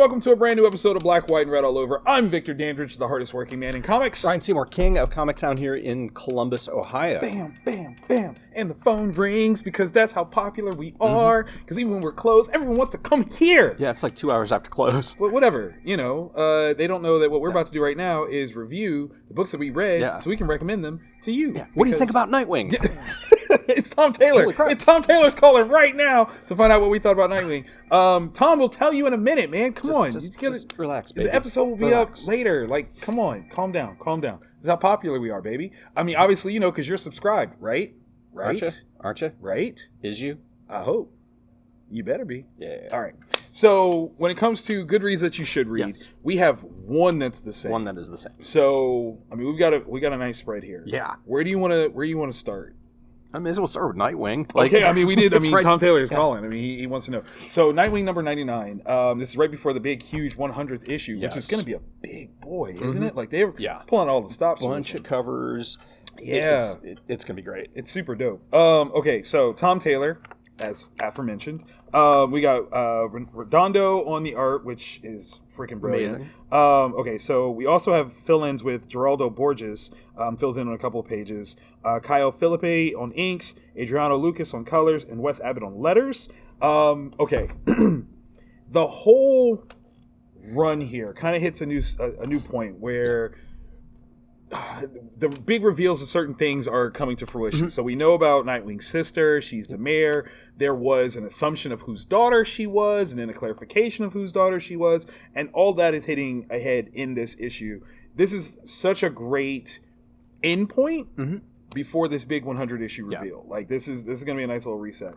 welcome to a brand new episode of Black, White, and Red All Over. I'm Victor Dandridge, the hardest working man in comics. Ryan Seymour, king of Comic Town here in Columbus, Ohio. Bam, bam, bam. And the phone rings because that's how popular we are. Because even when we're closed, everyone wants to come here. Yeah, it's like 2 hours after close. Well, whatever. You know, they don't know that what we're about to do right now is review the books that we read so we can recommend them to you. Yeah. What do you think about Nightwing? It's Tom Taylor. It's Tom Taylor's calling right now to find out what we thought about Nightwing. Tom will tell you in a minute, man. Come on. Just relax, baby. The episode will be up later. Like, come on. Calm down. Calm down. This is how popular we are, baby. I mean, obviously, you know, because you're subscribed, right? Right? Aren't you? Right? Is you? I hope. You better be. Yeah. All right. So, when it comes to good reads that you should read, we have one that's the same. One that is the same. So, I mean, we got a nice spread here. Yeah. Where do you want to start? I may as well start with Nightwing. Okay, I mean, we did. I mean, right. Tom Taylor is calling. I mean, he wants to know. So, Nightwing number 99. This is right before the big, huge 100th issue, which is going to be a big boy, isn't it? Like, they're pulling all the stops. Bunch of covers. Yeah. It's going to be great. It's super dope. Okay, so Tom Taylor, as aforementioned. We got Redondo on the art, which is freaking brilliant. Amazing. Okay, so we also have fill-ins with Geraldo Borges, fills in on a couple of pages. Kyle Felipe on inks, Adriano Lucas on colors, and Wes Abbott on letters. Okay, the whole run here kind of hits a new point where the big reveals of certain things are coming to fruition. So we know about Nightwing's sister. She's the mayor. There was an assumption of whose daughter she was, and then a clarification of whose daughter she was. And all that is hitting ahead in this issue. This is such a great endpoint before this big 100 issue reveal. Like, this is going to be a nice little reset.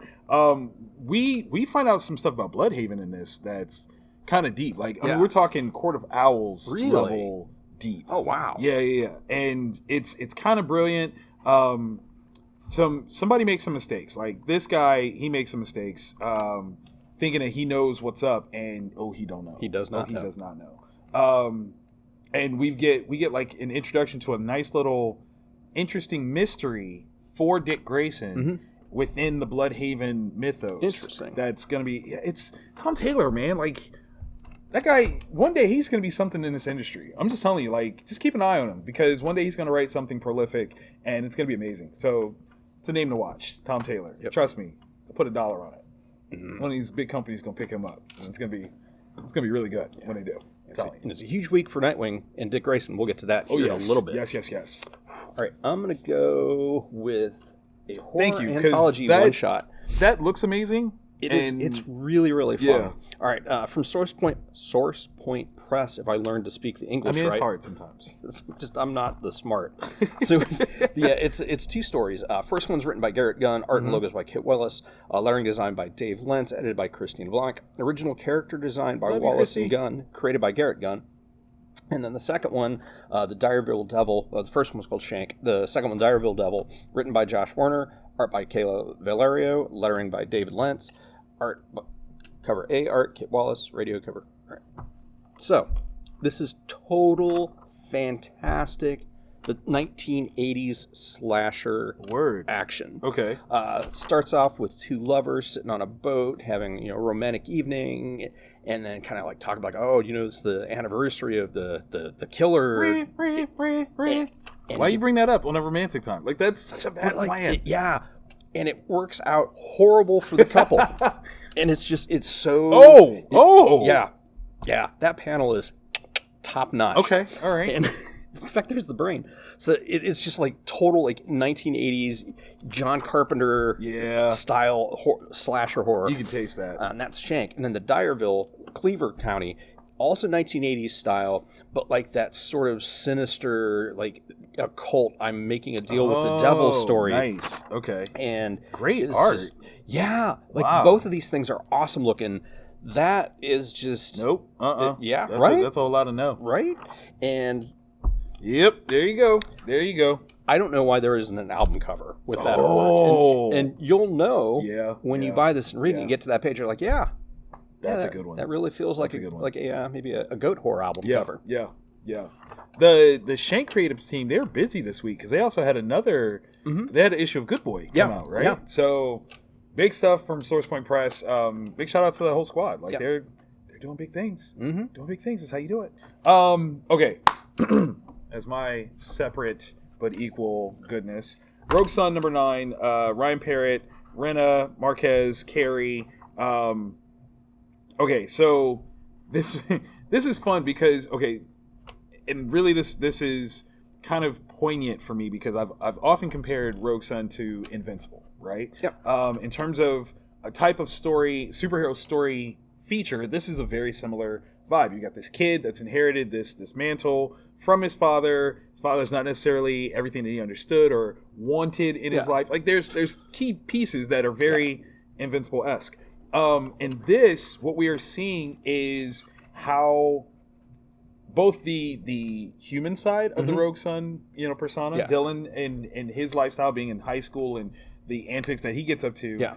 We find out some stuff about Bloodhaven in this that's kind of deep. Like, I mean, we're talking Court of Owls level deep. Oh, wow. Yeah. And it's kind of brilliant. Somebody makes some mistakes. Like, this guy, he makes some mistakes, thinking that he knows what's up, and he don't know. He does not know. He does not know. And we get like an introduction to a nice little interesting mystery for Dick Grayson within the Bloodhaven mythos. Interesting. That's gonna be it's Tom Taylor, man. Like, that guy, one day he's going to be something in this industry. I'm just telling you, like, just keep an eye on him, because one day he's going to write something prolific, and it's going to be amazing. So, it's a name to watch, Tom Taylor. Yep. Trust me, I'll put $1 on it. One of these big companies is going to pick him up, and it's going to be really good when they do. And it's a huge week for Nightwing and Dick Grayson. We'll get to that in a little bit. Yes. All right, I'm going to go with a horror anthology one-shot. That looks amazing. It's really, really fun. Yeah. All right, from Source Point Press, if I learned to speak the English right. It's hard sometimes. I'm not the smart. So, it's two stories. First one's written by Garrett Gunn, art and logos by Kit Willis, lettering design by Dave Lentz, edited by Christine Blanc, original character design by Wallace and Gunn, created by Garrett Gunn. And then the second one, The Direville Devil, the first one was called Shank. The second one, Direville Devil, written by Josh Werner, art by Kayla Valerio, lettering by David Lentz, cover A art, Kit Wallace, radio cover. All right. So, this is total fantastic, the 1980s slasher action. Okay. Starts off with two lovers sitting on a boat having a romantic evening, and then kind of like talk about, it's the anniversary of the killer. Why you bring that up on a romantic time? Like, that's such a bad plan. And it works out horrible for the couple. And it's so... Yeah. That panel is top notch. Okay, all right. And in fact, there's the brain. So it's just like total 1980s John Carpenter style slasher horror. You can taste that. And that's Shank. And then the Direville, Cleaver County, also 1980s style, but like that sort of sinister, like occult, I'm making a deal with the devil story. Nice. Okay. And great art. Both of these things are awesome looking. That is just... Nope. That's a whole lot of no. Right? And... Yep, there you go. I don't know why there isn't an album cover with that artwork. And you'll know when you buy this and read it and get to that page, you're like, that's a good one. That really feels like a good one. Like maybe a goat horror album cover. Yeah. The Shank Creatives team, they're busy this week because they also had another. They had an issue of Good Boy come out, right? Yeah. So big stuff from Source Point Press. Big shout out to the whole squad. Like they're doing big things. Mm-hmm. Doing big things is how you do it. Okay. As my separate but equal goodness, Rogue Sun number 9, Ryan Parrott, Rena, Marquez, Carey. Okay, so this this is fun because and really this is kind of poignant for me because I've often compared Rogue Sun to Invincible, right? Yep. In terms of a type of story, superhero story feature, this is a very similar vibe. You got this kid that's inherited this mantle from his father. His father's not necessarily everything that he understood or wanted in his life. Like there's key pieces that are very Invincible-esque. And this, what we are seeing is how both the human side of the Rogue Sun, persona, Dylan and his lifestyle being in high school and the antics that he gets up to,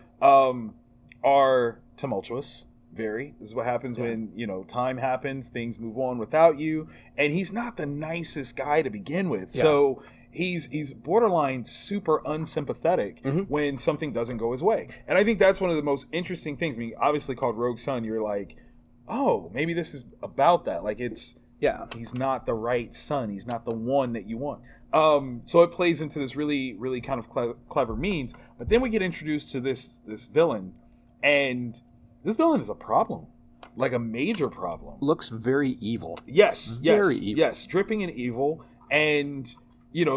are tumultuous. This is what happens when time happens, things move on without you, and he's not the nicest guy to begin with. So he's borderline super unsympathetic when something doesn't go his way. And I think that's one of the most interesting things. I mean, obviously called Rogue Sun, you're like, oh, maybe this is about that. Like he's not the right son. He's not the one that you want. So it plays into this really, really kind of clever means. But then we get introduced to this villain, and this villain is a problem, like a major problem. Looks very evil. Yes, very evil. Yes, dripping in evil. And,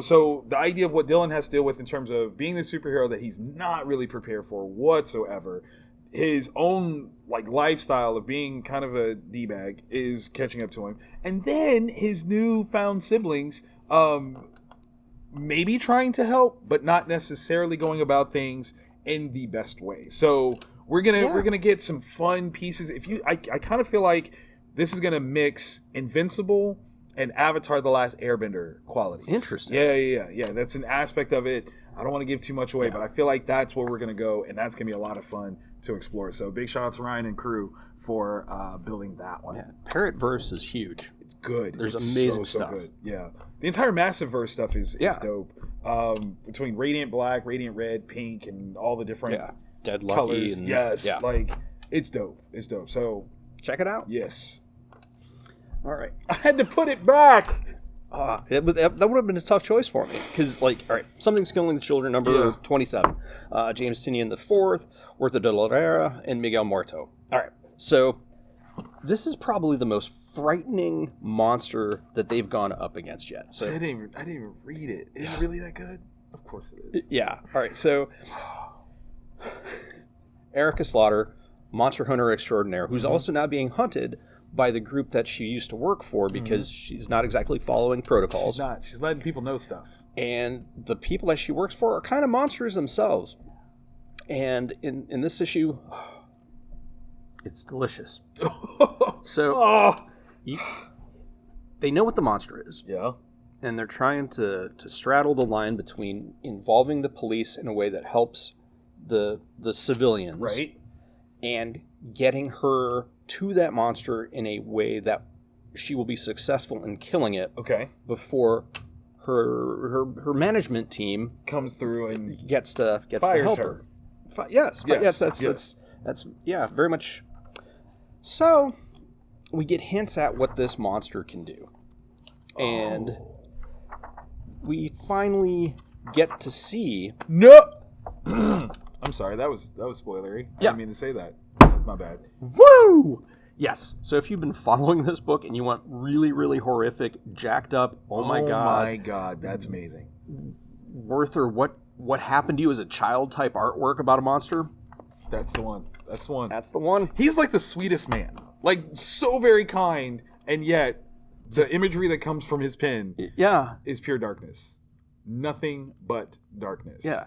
so the idea of what Dylan has to deal with in terms of being the superhero that he's not really prepared for whatsoever, his own lifestyle of being kind of a D-bag is catching up to him. And then his newfound siblings maybe trying to help, but not necessarily going about things in the best way. So we're gonna get some fun pieces. I kind of feel like this is gonna mix Invincible and Avatar: The Last Airbender qualities. Interesting. Yeah. That's an aspect of it. I don't want to give too much away, but I feel like that's where we're gonna go, and that's gonna be a lot of fun to explore. So big shout out to Ryan and crew for building that one. Yeah, Parrotverse is huge. It's good. There's it's amazing so stuff. Good. Yeah, the entire Massiveverse stuff is dope. Between Radiant Black, Radiant Red, Pink, and all the different Dead Lucky colors. It's dope. It's dope. So check it out. Yes. All right. I had to put it back. That would have been a tough choice for me because, all right, Something's Killing the Children, number 27. James Tinian IV, Huerta de la Rera, and Miguel Muerto. All right, so this is probably the most frightening monster that they've gone up against yet. So I didn't even read it. Is it really that good? Of course it is. Yeah. All right, so Erica Slaughter, monster hunter extraordinaire, who's also now being hunted by the group that she used to work for because she's not exactly following protocols. She's not. She's letting people know stuff. And the people that she works for are kind of monsters themselves. And in this issue, it's delicious. So they know what the monster is. Yeah. And they're trying to straddle the line between involving the police in a way that helps the civilians. Right. And getting her to that monster in a way that she will be successful in killing it. Okay. Before her management team comes through and gets to fires help her. Yes, that's very much. So we get hints at what this monster can do, and we finally get to see. No. I'm sorry, that was spoilery. I didn't mean to say that. That's my bad. Woo! Yes. So if you've been following this book and you want really, really horrific, jacked up, oh my god, that's amazing. Werther, what happened to you as a child type artwork about a monster? That's the one. That's the one. He's like the sweetest man. Like, so very kind, and yet the imagery that comes from his pen is pure darkness. Nothing but darkness. Yeah.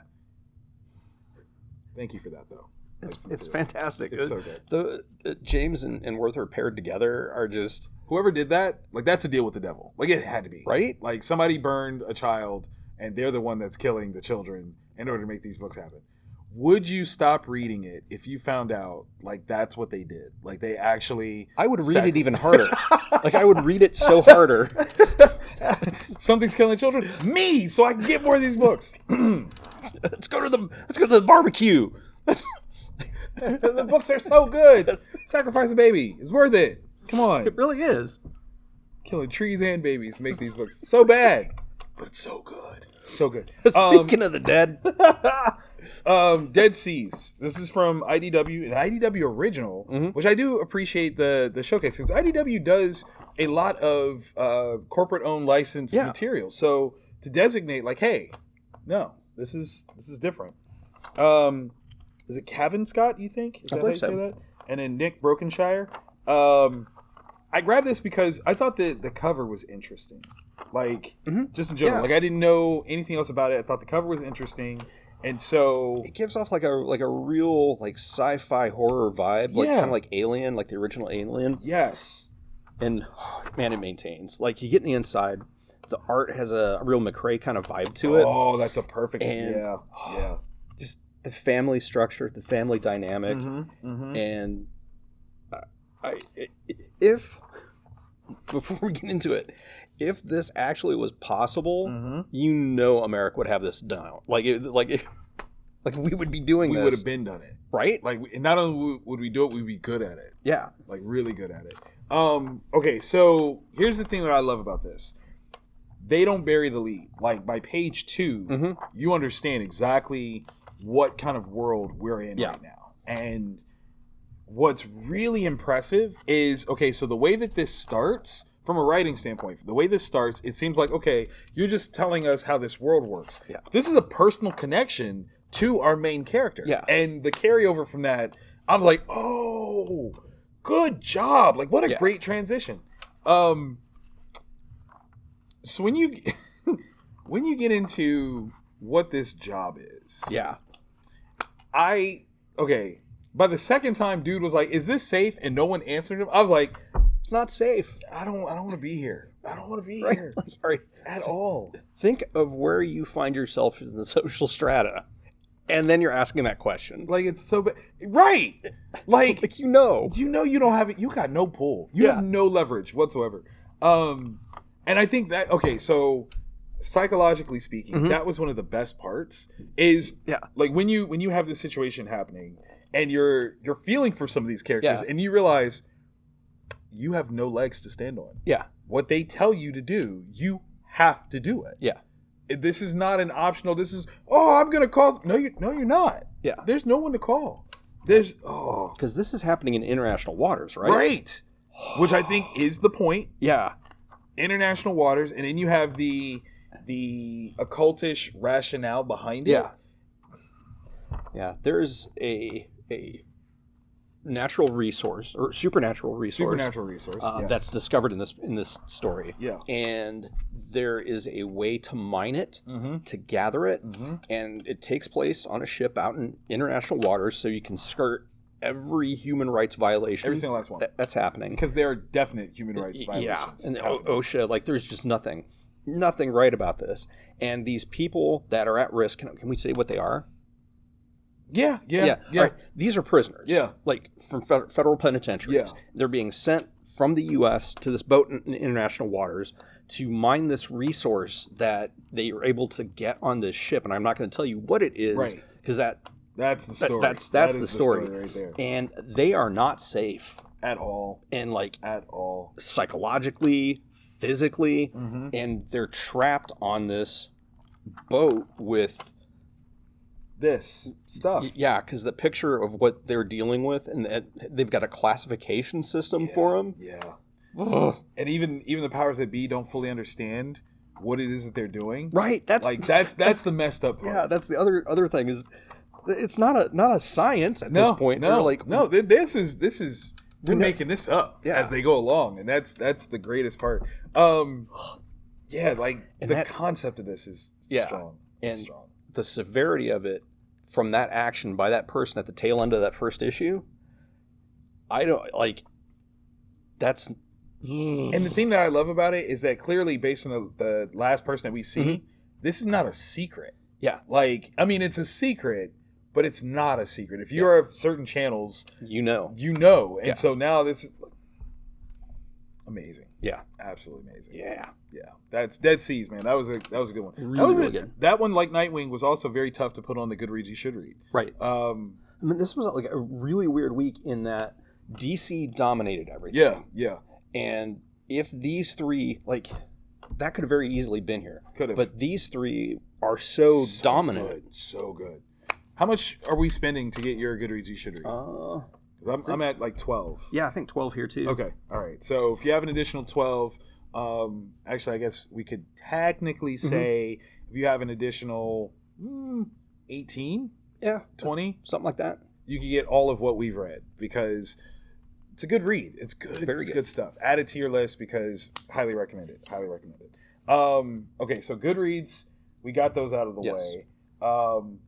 Thank you for that, though. It's fantastic. It's so good. James and Werther paired together are just... Whoever did that, that's a deal with the devil. It had to be. Right? Like, somebody burned a child, and they're the one that's killing the children in order to make these books happen. Would you stop reading it if you found out, that's what they did? They actually... I would read it even harder. I would read it so harder. Something's killing children? Me! So I can get more of these books. Let's go to the barbecue. The books are so good. Sacrifice a baby. It's worth it. Come on. It really is. Killing trees and babies to make these books. So bad, but it's so good. So good. Speaking of the dead. DCeased. This is from IDW, an IDW original, which I do appreciate the showcase, because IDW does a lot of corporate-owned licensed material. So to designate, like, hey, no, this is different. Is it Cavan Scott, you think? Is that how you say that? And then Nick Brokenshire. I grabbed this because I thought the cover was interesting. Like, just in general. Like, I didn't know anything else about it. I thought the cover was interesting. And so it gives off like a real like sci-fi horror vibe, like kind of like Alien, like the original Alien. Yes. And man, it maintains. Like you get in the inside, the art has a real McRae kind of vibe to it. Oh, that's a perfect. And, just the family structure, the family dynamic, and if before we get into it, if this actually was possible, you know, America would have this done. Like we would be doing this. We would have been done it, right? Like, not only would we do it, we'd be good at it. Yeah, like really good at it. Okay, so here's the thing that I love about this: they don't bury the lead. Like by page 2, you understand exactly what kind of world we're in right now, and what's really impressive is so the way that this starts. From a writing standpoint, the way this starts, it seems like, okay, you're just telling us how this world works. Yeah. This is a personal connection to our main character. Yeah. And the carryover from that, I was like, oh, good job. Like, what a great transition. So when you when you get into what this job is. Yeah. By the second time, dude was like, is this safe? And no one answered him. I was like, it's not safe. I don't want to be here. I don't want to be here. Right. At all. Think of where you find yourself in the social strata. And then you're asking that question. Like, it's so bad. Right. Like you know you don't have it. You got no pull. You have no leverage whatsoever. And I think that, so psychologically speaking, that was one of the best parts is like when you have this situation happening and you're feeling for some of these characters and you realize you have no legs to stand on. Yeah. What they tell you to do, you have to do it. Yeah. This is not an optional. This is, I'm going to call. No, you're not. Yeah. There's no one to call. There's, because this is happening in international waters, right? Right. Which I think is the point. Yeah. International waters. And then you have the occultish rationale behind it. Yeah. Yeah. There's a natural resource or supernatural resource that's discovered in this story. Yeah. And there is a way to mine it, to gather it, and it takes place on a ship out in international waters, so you can skirt every human rights violation. Every single last one. That's happening. Because there are definite human rights violations. Yeah. And OSHA, like there's just nothing right about this. And these people that are at risk, can we say what they are? Yeah. Right. These are prisoners. Yeah. Like from federal penitentiaries. Yeah. They're being sent from the U.S. to this boat in international waters to mine this resource that they are able to get on this ship. And I'm not going to tell you what it is because that's the story. That's the story right there. And they are not safe at all. And like at all, psychologically, physically, and they're trapped on this boat with this stuff. Yeah, because the picture of what they're dealing with, and they've got a classification system for them. Yeah. And even the powers that be don't fully understand what it is that they're doing. Right. That's the messed up part. Yeah, that's the other thing is it's not a science at this point. This is we're making this up as they go along, and that's the greatest part. Yeah, like the concept of this is strong. And strong. The severity of it from that action by that person at the tail end of that first issue, I don't like. That's and the thing that I love about it is that clearly, based on the last person that we see, this is not a secret. Yeah, like I mean, it's a secret, but it's not a secret. If you're of certain channels, you know, and so now this is amazing. Yeah, absolutely amazing. Yeah. That's DCeased, man. That was a good one. Really good. That one, like Nightwing, was also very tough to put on the Goodreads you should read. Right. I mean, this was like a really weird week in that DC dominated everything. Yeah, yeah. And if these three, like, that could have very easily been here. Could have. But these three are so dominant. Good, so good. How much are we spending to get your Goodreads You Should Read? 'Cause I'm at like 12. Yeah, I think 12 here too. Okay, all right. So if you have an additional 12, actually, I guess we could technically say if you have an additional 18, Yeah, 20, something like that. you can get all of what we've read because it's a good read. It's good. Very It's good. good stuff. Add it to your list because highly recommended. Highly recommended. Okay, so Goodreads, we got those out of the Yes. way. I'm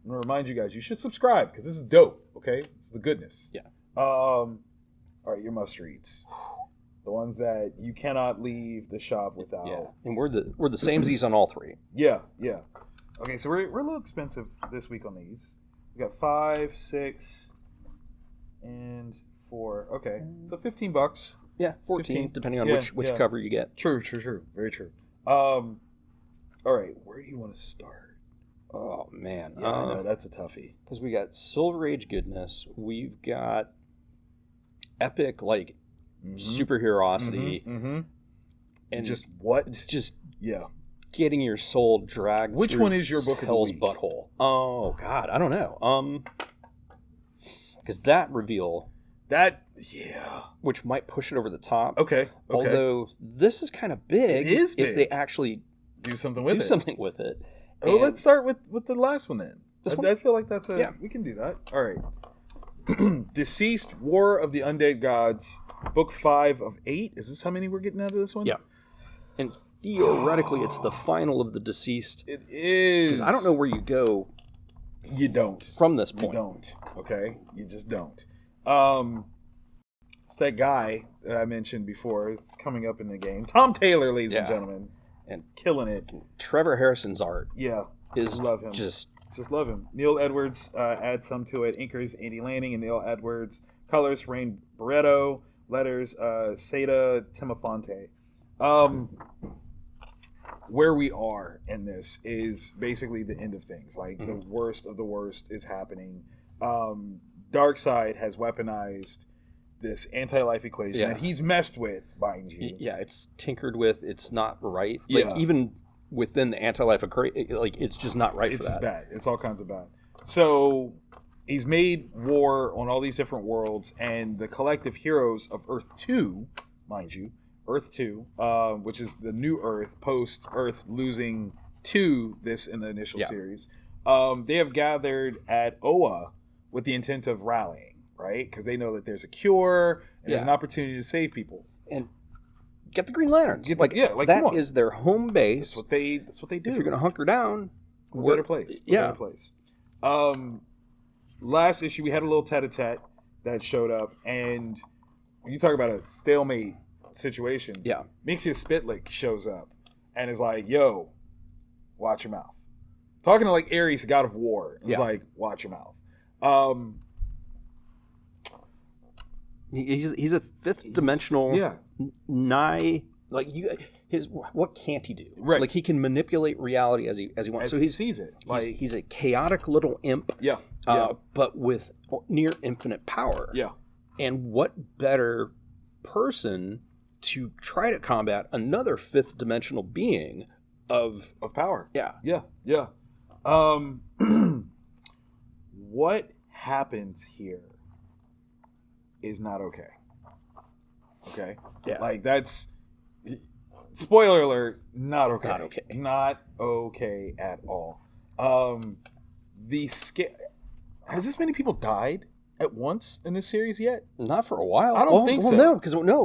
gonna remind you guys, you should subscribe because this is dope. Okay, this is the goodness. Yeah. All right, your must reads, the ones that you cannot leave the shop without. Yeah, and we're the samesies on all three. Yeah, yeah. Okay, so we're a little expensive this week on these. We got 5, 6, and 4. Okay, so $15. Yeah, 14, 15. depending on Yeah, which yeah. cover you get. True. Very true. All right, where do you want to start? Oh man, Yeah, I know, that's a toughie. because we got Silver Age goodness, we've got epic like superheroicity, And just what? just Yeah. getting your soul dragged. Which through one is your book of the hell's week? butthole? Oh God, I don't know. Because that reveal, Yeah. which might push it over the top. Okay. Although this is kind of big. It is if big. they actually do something with do it. something with it. Oh, And- let's start with the last one then. This one? I feel like that's Yeah. we can do that. All right. DCeased, War of the Undead Gods, book 5 of 8. Is this how many we're getting out of this one? Yeah. And theoretically, it's the final of the DCeased. It is. Because I don't know where you go You don't. from this You point. don't. Okay? You just don't. It's that guy that I mentioned before. It's coming up in the game. Tom Taylor, ladies and Yeah. gentlemen. And Killing it. Trevor Harrison's art Yeah. is Love him. just Just love him. Neil Edwards adds some to it. Inkers Andy Lanning and Neil Edwards. Colors Rain Barreto. Letters Seda Timofonte. Where we are in this is basically the end of things. Like the worst of the worst is happening. Darkseid has weaponized this anti-life equation Yeah. that he's messed with, mind you. yeah, it's tinkered with. It's not right. Like Yeah. even within the anti-life, like it's just not right It's for just that. bad. It's all kinds of bad. So he's made war on all these different worlds, and the collective heroes of Earth 2, mind you, Earth 2, which is the new Earth post Earth losing to this in the initial Yeah. series, they have gathered at Oa with the intent of rallying, right? Because they know that there's a cure and there's Yeah. an opportunity to save people. And get the Green Lanterns. Get the- yeah, like, that come on. is their home base. That's what they do. If you're going to hunker down, A better place. A Yeah. better place. Last issue, we had a little tete-a-tete that showed up, and when you talk about a stalemate situation, Yeah. Mixia Spitlick shows up and is like, yo, watch your mouth. Talking to like Ares, god of war. He's Yeah. like, watch your mouth. He's a fifth dimensional. Yeah. Nigh like his what can't he do? Right. Like he can manipulate reality as he wants. As So he he sees it. he's a chaotic little imp. Yeah. Yeah. But with near infinite power. Yeah. And what better person to try to combat another fifth dimensional being of Of power. yeah. Yeah. Yeah. What happens here is not okay. Okay? Yeah. Like, that's... Spoiler alert, not okay. Not okay. Not okay at all. Has this many people died at once in this series yet? Not for a while. I don't think so. No,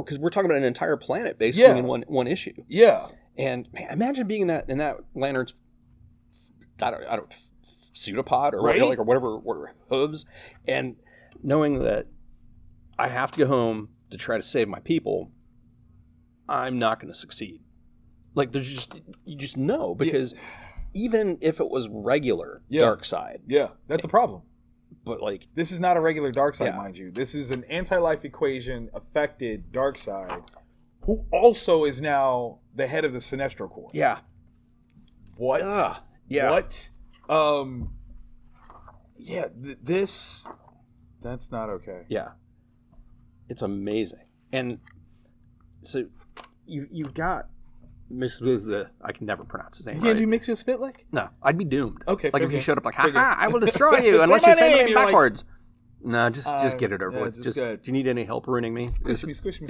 because we're talking about an entire planet basically Yeah. in one issue. Yeah. And man, imagine being in that lantern's I don't pseudopod or Right? whatever hooves, and knowing that I have to go home to try to save my people, I'm not going to succeed. Like you just know, because even if it was regular Darkseid, Yeah. That's a problem. but like This is not a regular Darkseid, Yeah. mind you. This is an anti-life equation affected Darkseid, who also is now the head of the Sinestro Corps. yeah, What? yeah, What? This. That's not okay. yeah. It's amazing. And so you've got I can never pronounce his name. You can't do Mixus Spitlick? No, I'd be doomed. Okay, like if okay. you showed up like, ha, I will destroy you unless you say my name backwards. No, just get it over with. Just do you need any help ruining me? Squish me.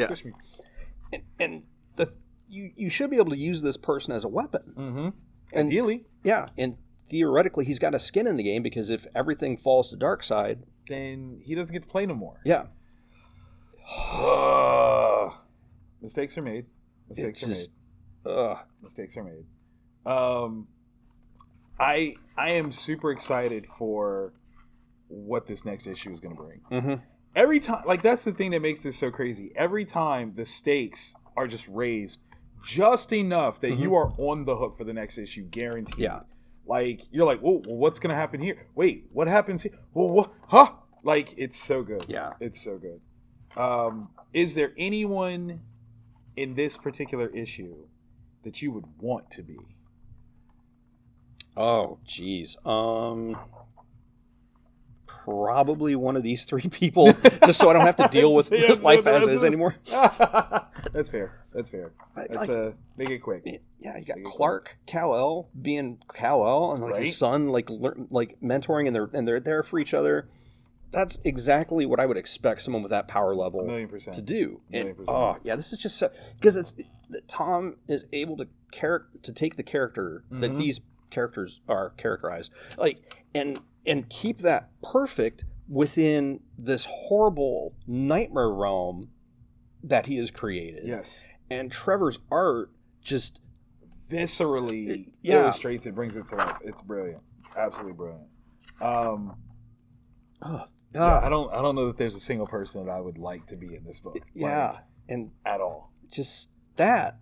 And you should be able to use this person as a weapon. Mm-hmm. Ideally. Yeah, and theoretically, he's got a skin in the game because if everything falls to Darkseid, then he doesn't get to play no more. Yeah. Mistakes are made. Mistakes are made. I am super excited for what this next issue is going to bring. Mm-hmm. Every time, like that's the thing that makes this so crazy. Every time the stakes are just raised just enough that you are on the hook for the next issue, guaranteed. Yeah. Like you're like, whoa, what's going to happen here? Wait, what happens here? Well, what? Huh? Like it's so good. Yeah. It's so good. Is there anyone in this particular issue that you would want to be? Oh, geez. Probably one of these three people, just so I don't have to deal with life as is anymore. That's fair. That's make it quick. Yeah, you got Clark, Kal-El being Kal-El, and like his son, like mentoring, and they're there for each other. That's exactly what I would expect someone with that power level 1,000,000% to do. And, 1,000,000%. this is just so because Tom is able to take the character that these characters are characterized, and keep that perfect within this horrible nightmare realm that he has created. Yes. And Trevor's art just viscerally illustrates it, brings it to life. It's brilliant. It's absolutely brilliant. I don't know that there's a single person that I would like to be in this book. And at all. Just that,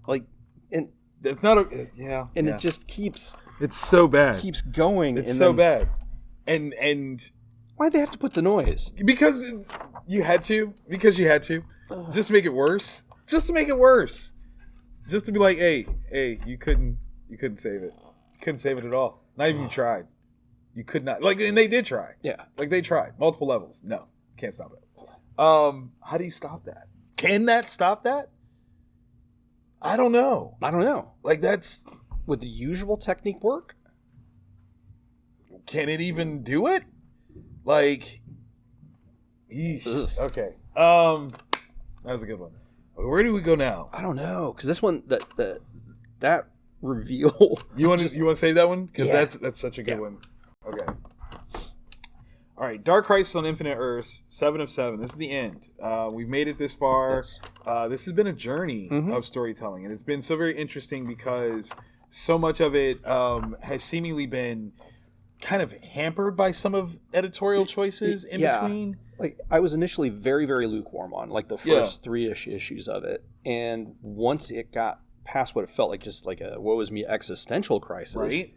and it's not it just keeps. It's so bad. Keeps going. It's so bad. And why'd they have to put the noise? Because you had to. Just to make it worse. Just to be like, hey, you couldn't save it. You couldn't save it at all. Not even tried. You could not. And they did try. Yeah. They tried. Multiple levels. No. Can't stop it. How do you stop that? Can that stop that? I don't know. That's... Would the usual technique work? Can it even do it? Yeesh. Okay. That was a good one. Where do we go now? I don't know, because this one, that reveal. You want to save that one? Because that's such a good one. Okay. All right. Dark Crisis on Infinite Earths, 7 of 7. This is the end. We've made it this far. Yes. This has been a journey of storytelling, and it's been so very interesting because so much of it has seemingly been kind of hampered by some of editorial choices in between. I was initially very, very lukewarm on the first 3-ish issues of it, and once it got past what it felt like just like a woe is me existential crisis, right?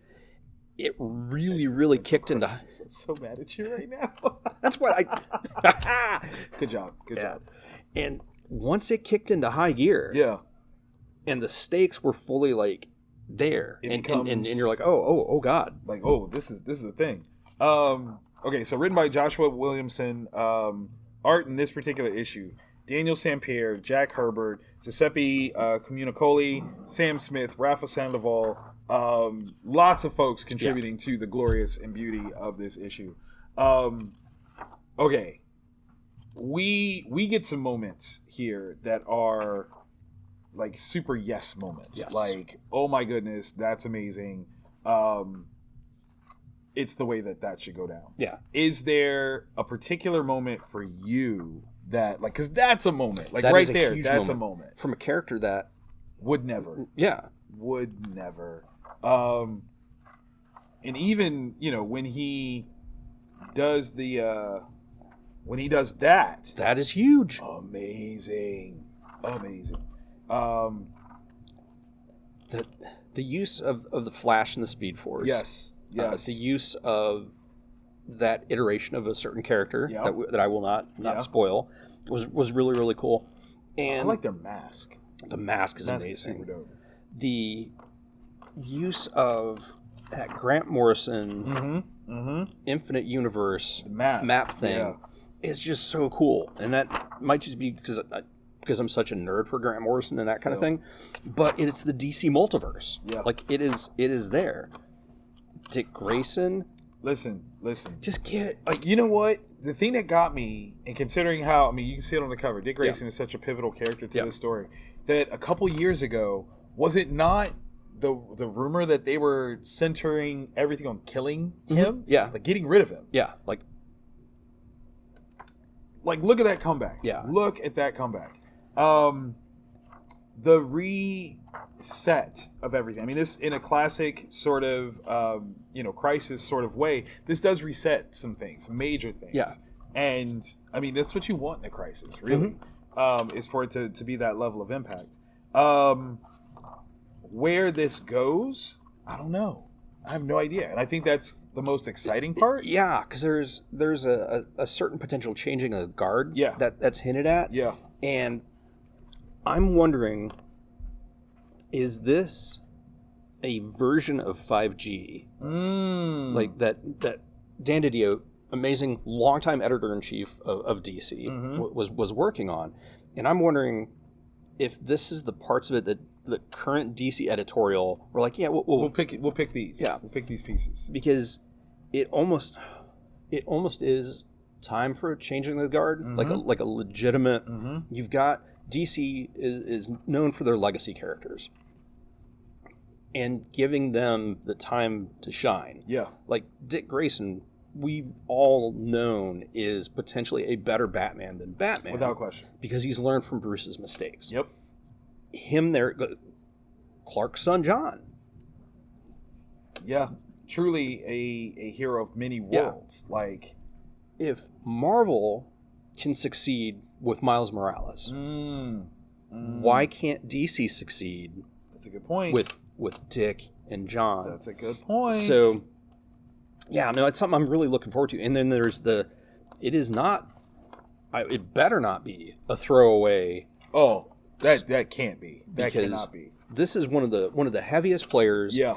It really, really kicked into. I'm so mad at you right now. That's what I. Good job. And once it kicked into high gear, and the stakes were fully there, and you're like, oh god, this is a thing. Okay, so written by Joshua Williamson, art in this particular issue: Daniel Sampere, Jack Herbert, Giuseppe Comunicoli, Sam Smith, Rafa Sandoval. Lots of folks contributing to the glorious and beauty of this issue. Okay, we get some moments here that are super yes moments. Yes. Oh my goodness, that's amazing. It's the way that should go down. Yeah. Is there a particular moment for you that because that's a moment that right there? That's a moment from a character that would never. Yeah. Would never. And even when he does that is huge. Amazing. The use of the Flash and the Speed Force. Yes. The use of that iteration of a certain character that I will not spoil was really, really cool. And I like their mask. The mask is amazing. Super dope. The use of that Grant Morrison Infinite Universe map thing is just so cool, and that might just be because I'm such a nerd for Grant Morrison and that kind of thing. But it's the DC multiverse. Yeah. Like it is there. Dick Grayson. Listen. Just get You know what? The thing that got me, and considering how, I mean, you can see it on the cover, Dick Grayson is such a pivotal character to this story, that a couple years ago, was it not the rumor that they were centering everything on killing him? Yeah. Like getting rid of him. Yeah. Like, look at that comeback. Yeah. Look at that comeback. The reset of everything. I mean, this, in a classic sort of, crisis sort of way, this does reset some things, major things. Yeah. And, I mean, that's what you want in a crisis, really, is for it to be that level of impact. Where this goes, I don't know. I have no idea. And I think that's the most exciting part. Yeah, because there's a certain potential changing of the guard Yeah. that's hinted at. Yeah. And I'm wondering, is this a version of 5G? Like that Dan Didio, amazing longtime editor-in-chief of DC, was working on. And I'm wondering if this is the parts of it that the current DC editorial were like, yeah, We'll pick these. Yeah. We'll pick these pieces. Because it almost is time for changing the guard, like a legitimate. You've got DC is known for their legacy characters, and giving them the time to shine. Yeah. Like Dick Grayson, we've all known is potentially a better Batman than Batman, Without question. because he's learned from Bruce's mistakes. Yep. Him there, Clark's son John. Yeah. Truly a hero of many worlds. Like, If Marvel can succeed with Miles Morales, why can't DC succeed that's a good point. with Dick and John? That's a good point. So, yeah, no, it's something I'm really looking forward to. And then there's it better not be a throwaway. Oh, that can't be. That Because cannot be. this is one of the heaviest players. Yeah.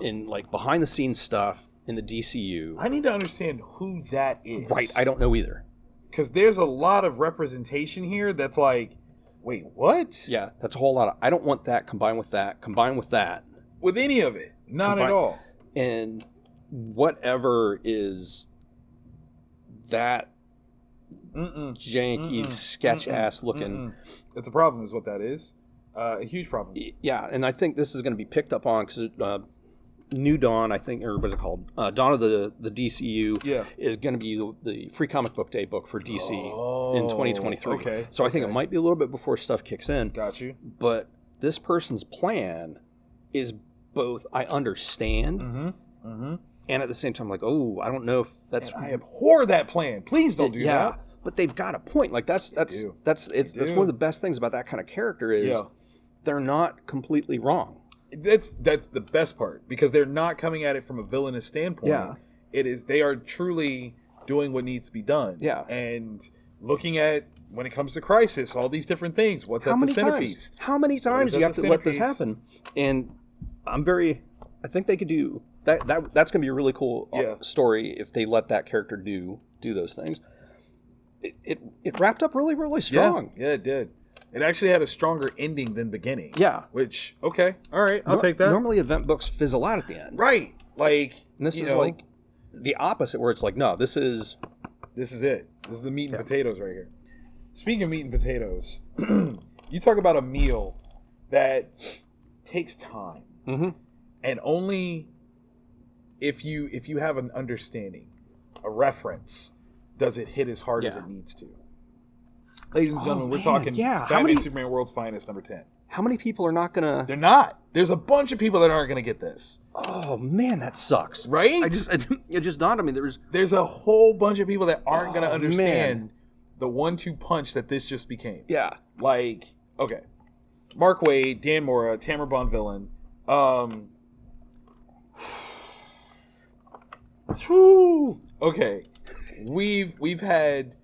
In like behind the scenes stuff in the DCU. I need to understand who that is. Right, I don't know either. Because there's a lot of representation here that's like, wait, what? Yeah, that's a whole lot of. I don't want that combined with that. With any of it. Not at all. And whatever is that janky, sketch ass looking. It's a problem, is what that is. A huge problem. Yeah, and I think this is going to be picked up on because New Dawn, I think, or what's it called? Dawn of the DCU is going to be the Free Comic Book Day book for DC in 2023. Okay. So I think it might be a little bit before stuff kicks in. Got you. But this person's plan is both I understand and at the same time, like, oh, I don't know if that's. And I abhor that plan. Please don't do that. But they've got a point. Like that's one of the best things about that kind of character is they're not completely wrong. That's the best part, because they're not coming at it from a villainous standpoint. Yeah. They are truly doing what needs to be done. Yeah. And looking at, when it comes to crisis, all these different things. What's at the centerpiece? How many times do you have to let this happen? And I think they could do that. That's going to be a really cool story if they let that character do those things. It wrapped up really, really strong. Yeah, it did. It actually had a stronger ending than beginning. Yeah. Which, okay, all right, I'll take that. Normally event books fizzle out at the end. Right. Like, and this is like the opposite, where it's like, no, this is it. This is the meat and potatoes right here. Speaking of meat and potatoes, you talk about a meal that takes time. And only if you have an understanding, a reference, does it hit as hard as it needs to. Ladies and gentlemen, we're talking Batman Superman World's Finest, number 10. How many people are not gonna? They're not. There's a bunch of people that aren't gonna get this. Oh man, that sucks. Right? It just dawned on me. There's a whole bunch of people that aren't gonna understand the 1-2 punch that this just became. Yeah. Like, okay, Mark Waid, Dan Mora, Tamara Bonvillain. Okay, we've had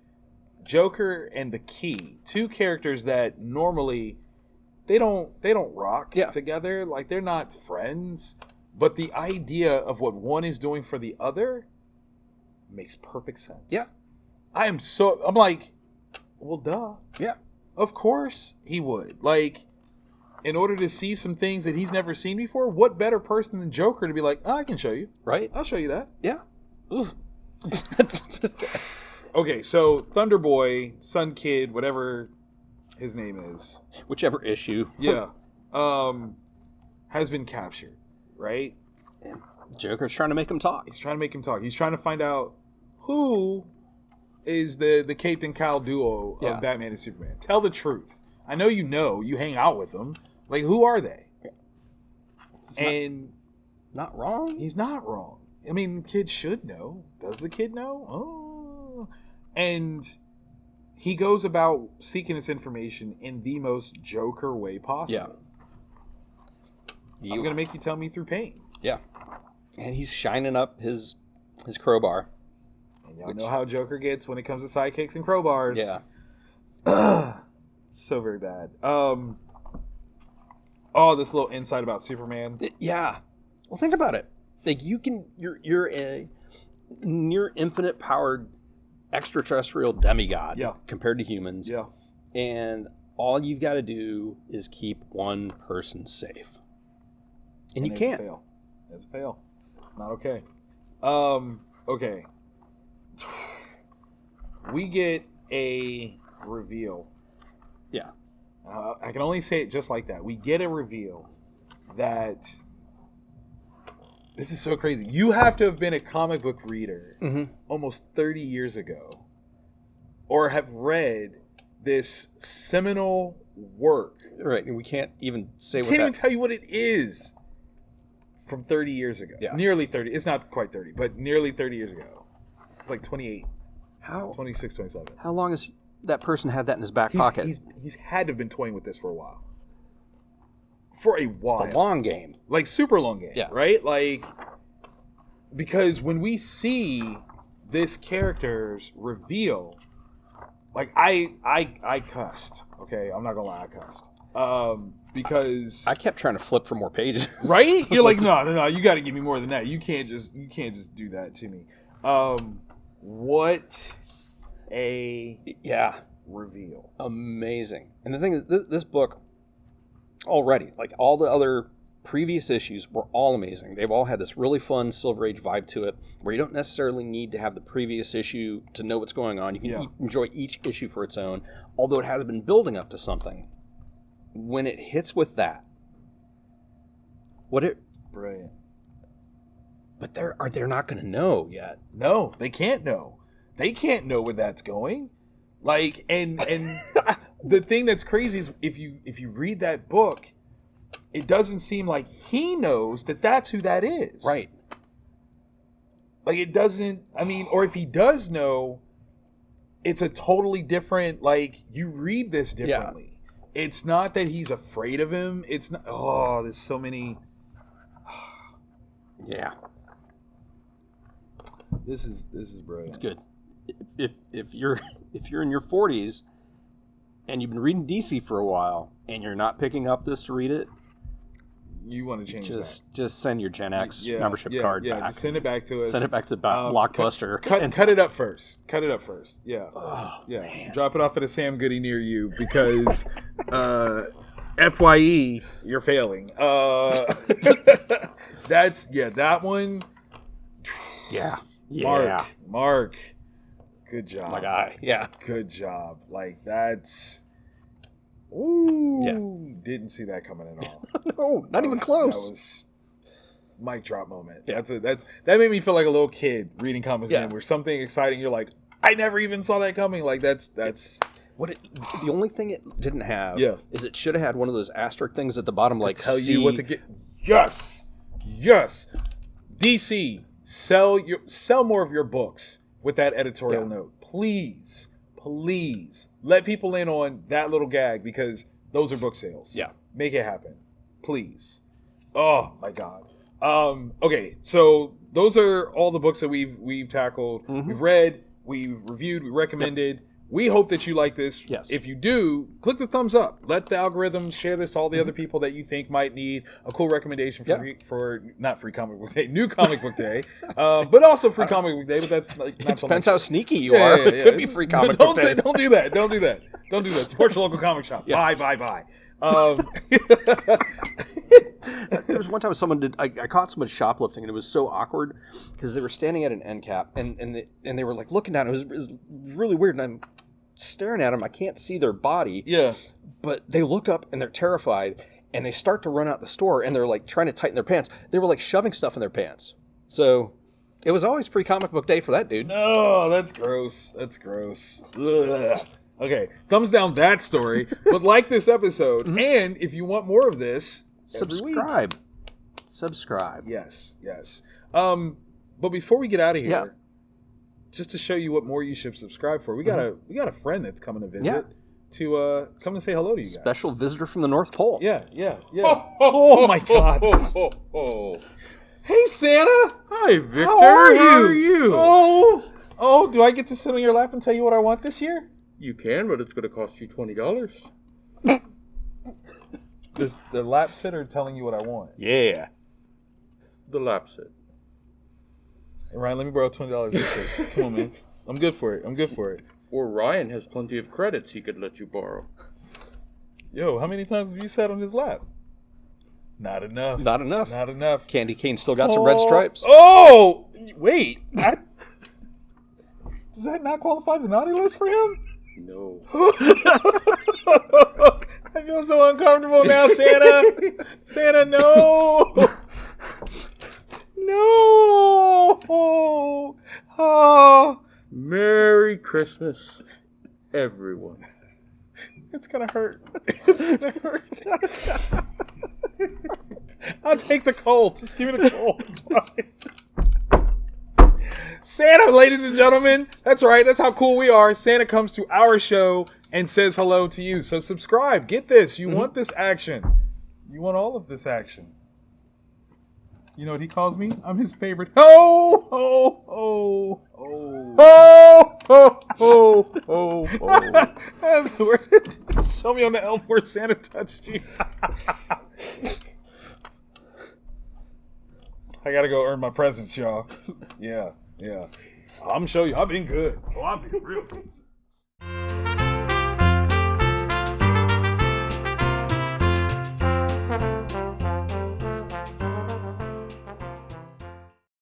Joker and the Key, two characters that normally they don't rock together. Like, they're not friends, but the idea of what one is doing for the other makes perfect sense. Yeah. I'm like, well, duh. Yeah. Of course he would. Like, in order to see some things that he's never seen before, what better person than Joker to be like, I can show you. Right. I'll show you that. Yeah. Okay, so Thunderboy, Sun Kid, whatever his name is. Whichever issue. Yeah. Has been captured, right? And Joker's trying to make him talk. He's trying to make him talk. He's trying to find out who is the Caped and Cowl duo of Batman and Superman. Tell the truth. I know you hang out with them. Like, who are they? He's not wrong. He's not wrong. I mean, the kid should know. Does the kid know? Oh. And he goes about seeking this information in the most Joker way possible. Yeah. I'm going to make you tell me through pain. Yeah. And he's shining up his crowbar. And y'all know how Joker gets when it comes to sidekicks and crowbars. Yeah. So very bad. This little insight about Superman. Yeah. Well, think about it. Like, you're a near infinite powered extraterrestrial demigod compared to humans. Yeah. And all you've got to do is keep one person safe. And you can't. It's a fail. Not okay. Okay. We get a reveal. Yeah. I can only say it just like that. We get a reveal that... This is so crazy. You have to have been a comic book reader almost 30 years ago, or have read this seminal work. Right, and we can't even say Can't even tell you what it is from 30 years ago. Yeah. Nearly 30. It's not quite 30, but nearly 30 years ago. Like 28. How? 26, 27. How long has that person had that in his back pocket? He's had to have been toying with this for a while. For a while. It's the long game. Like, super long game, right? Like, because when we see this character's reveal, like, I cussed, okay? I'm not gonna lie, I cussed. Because... I kept trying to flip for more pages. Right? You're like, no, you gotta give me more than that. You can't just do that to me. What a... reveal. Amazing. And the thing is, this book... already, like all the other previous issues were all amazing. They've all had this really fun Silver Age vibe to it, where you don't necessarily need to have the previous issue to know what's going on. You can enjoy each issue for its own, although it has been building up to something. When it hits with that, brilliant. But they're not going to know yet. No, they can't know. They can't know where that's going. Like, and the thing that's crazy is if you read that book, it doesn't seem like he knows that that's who that is. Right. Like, it doesn't, I mean, or if he does know, it's a totally different, like, you read this differently. Yeah. It's not that he's afraid of him. It's not, there's so many. Yeah. This is brilliant. It's good. If you're in your 40s and you've been reading DC for a while and you're not picking up this to read it, you want to change just send your Gen X membership card back. Just send it back to us. Send it back to Blockbuster. Cut it up first. Yeah. Oh, man. Drop it off at a Sam Goody near you because FYE, you're failing. That one. Yeah. Mark. Good job. My guy. Yeah. Good job. Like, that's... Ooh. Yeah. Didn't see that coming at all. No, not even close. That was mic drop moment. Yeah. That made me feel like a little kid reading comics where something exciting, you're like, I never even saw that coming. Like, that's... The only thing it didn't have is it should have had one of those asterisk things at the bottom, like, tell you what to get. Yes. DC, sell more of your books with that editorial note. Please let people in on that little gag because those are book sales. Yeah. Make it happen. Please. Oh my God. Okay, so those are all the books that we've tackled. Mm-hmm. We've read, we've reviewed, we recommended. We hope that you like this. Yes. If you do, click the thumbs up. Let the algorithm share this to all the other people that you think might need a cool recommendation for not free comic book day, new comic book day, but also free comic book day. But that's like not It depends how sneaky you are. It could be free comic book day. Don't do that. Don't do that. Don't do that. Support your local comic shop. Yeah. Bye. There was one time I caught someone shoplifting, and it was so awkward because they were standing at an end cap, and they were like looking down. It was really weird, and I'm staring at them. I can't see their body. Yeah. But they look up and they're terrified, and they start to run out the store, and they're like trying to tighten their pants. They were like shoving stuff in their pants. So it was always free comic book day for that dude. No, that's gross. That's gross. Ugh. Okay, thumbs down that story. But like this episode, and if you want more of this, subscribe. Yes. But before we get out of here, just to show you what more you should subscribe for, we got a friend that's coming to visit to come and say hello to you guys. Special visitor from the North Pole. Yeah. Oh my God. Hey Santa. Hi Victor. How are you? Oh, do I get to sit on your lap and tell you what I want this year? You can, but it's going to cost you $20. The lap sitter telling you what I want. Yeah. The lap sit. Hey, Ryan, let me borrow $20 real quick. Come on, man. I'm good for it. Or Ryan has plenty of credits he could let you borrow. Yo, how many times have you sat on his lap? Not enough. Not enough. Candy cane still got some red stripes. Oh, wait. Does that not qualify the naughty list for him? No. I feel so uncomfortable now, Santa. Santa, no. No. Oh. Merry Christmas, everyone. It's going to hurt. I'll take the cold. Just give me the cold. Santa, ladies and gentlemen. That's right. That's how cool we are. Santa comes to our show and says hello to you. So subscribe. Get this. You want this action. You want all of this action. You know what he calls me? I'm his favorite. Ho, ho, ho, ho. Ho, ho, ho, ho, ho. That's the word. Show me on the elf where Santa touched you. I gotta go earn my presents, y'all. Yeah. I'm showing you. I've been good. Oh, I've been real good.